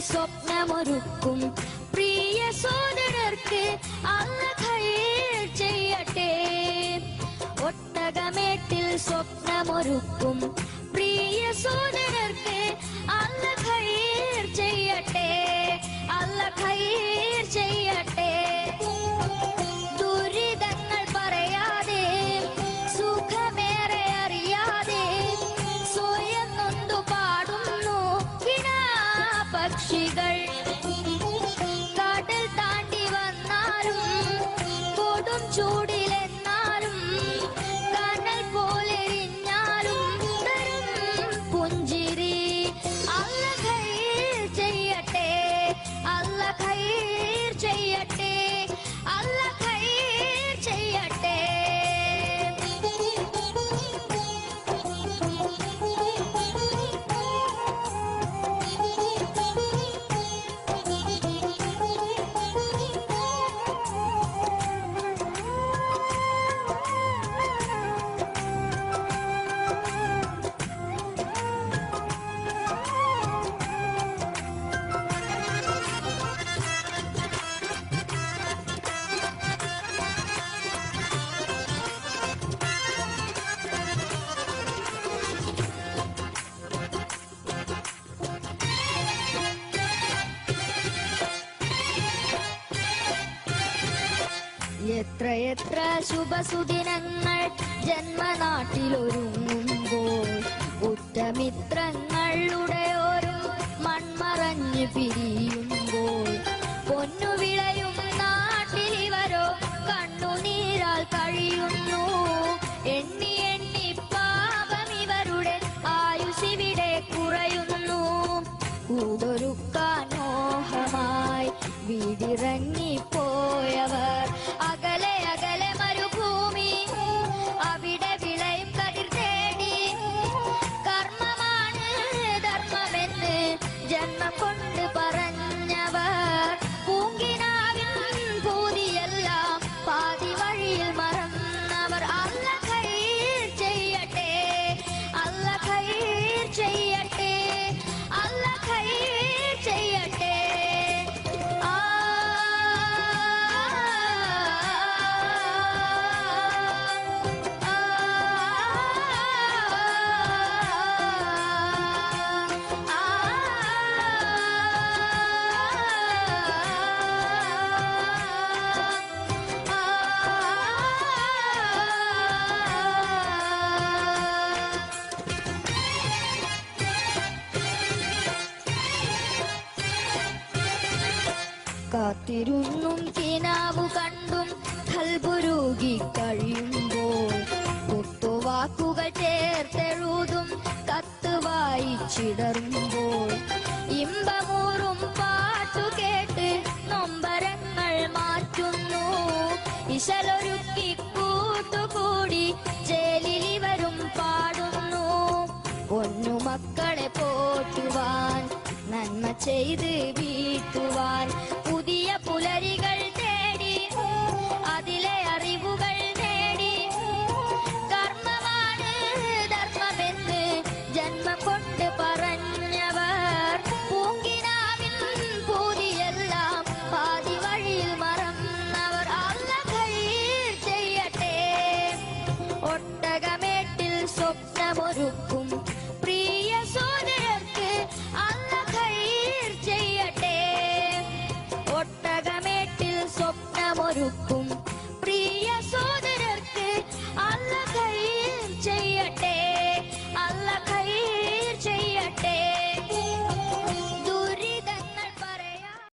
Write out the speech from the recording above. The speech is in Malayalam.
സ്വപ്നമൊരുക്കും പ്രിയ സോദരർക്ക് അല്ലാഹ് ഖൈർ ചെയ്യട്ടെ. ഒട്ടകമേട്ടിൽ സ്വപ്നമൊരുക്കും പ്രിയ സോദരർക്ക് അല്ലാഹ് ഖൈർ ചെയ്യട്ടെ, അല്ലാഹ് ഖൈർ ചെയ്യട്ടെ. ദുരിതങ്ങൾ പറയാതെ സുഖമേറെ അറിയാതെ സ്വയം നൊന്തു പാടുന്നു കിടാപക്ഷികൾ. കടൽ താണ്ടി വന്നാലും കൊടും ചൂടിലെന്നാലും കനൽ പോലെരിഞ്ഞാലും തരും പുഞ്ചിരി. അല്ലാഹ് ഖൈർ ചെയ്യട്ടെ, അല്ലാഹ് ഖൈർ ചെയ്യട്ടെ, അല്ലാഹ് ഖൈർ ചെയ്യട്ടെ. എത്രയെത്ര ശുഭസുദിനങ്ങൾ ജന്മനാട്ടിലൊരുങ്ങുമ്പോൾ ഉറ്റമിത്രങ്ങളുടെയോരും മൺമറഞ്ഞു പിരിയുമ്പോൾ പൊന്നു വിളയും നാട്ടിലിവരോ കണ്ണുനീരാൽ കഴിയുന്നു. എണ്ണി എണ്ണി പാപം ഇവരുടെ ആയുസിവിടെ കുറയുന്നു. കൂടൊരുക്കാൻ മോഹമായി വീടിറങ്ങിപ്പോയവർ അകലെ അകലെ മരുഭൂമി അവിടെ വിളയും കതിർ തേടി. കർമ്മമാണ് ധർമ്മമെന്ന് ജന്മം കൊണ്ട് പറഞ്ഞവർ പൂങ്കിനാവിൻ പൂതിയെല്ലാം പാതി വഴിയിൽ മറന്നവർ. അല്ലാഹ് ഖൈർ ചെയ്യട്ടെ, അല്ലാഹ് ഖൈർ ചെയ്യട്ടെ, അല്ലാഹ് ഖൈർ ചെയ്യട്ടെ. കാത്തിരുന്നും കിനാവു കണ്ടും കൽബുരുകി കഴിയുമ്പോൾ കുത്തുവാക്കുകൾ ചേർത്തെഴുതും കത്ത് വായിച്ചിടറുമ്പോൾ ഇമ്പമൂറും പാട്ടു കേട്ട് നൊമ്പരങ്ങൾ മാറ്റുന്നു. ഇശലൊരുക്കി കൂട്ടുകൂടി ജയിലിവരും പാടുന്നു. പൊന്നു മക്കളെ പോറ്റുവാൻ നന്മ ചെയ്ത് വീട്ടുവാൻ പുതിയ പുലരികൾ തേടി അതിലെ അറിവുകൾ നേടി. കർമ്മമാണ് ധർമ്മമെന്ന് ജന്മം കൊണ്ട് പറഞ്ഞവർ പൂങ്കിനാവിൻ പൂതിയെല്ലാം പാതി വഴിയിൽ മറന്നവർ. അല്ലാഹ് ഖൈർ ചെയ്യട്ടെ. ഒട്ടകമേട്ടിൽ സ്വപ്നമൊരുക്കും